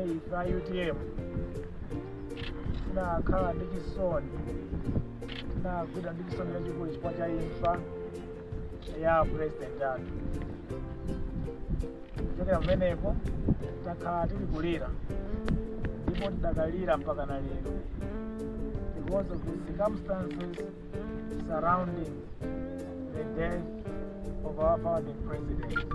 ife a UTM tinakhala ndi chisoni, tinagwidwa ndi chisoni chachikulu chifukwa cha imfa ya president athu. Kuchokera pamenepo takhala tili kulira, ndipo tidakalira mpaka na lero because of the circumstances surrounding the death of our founding president.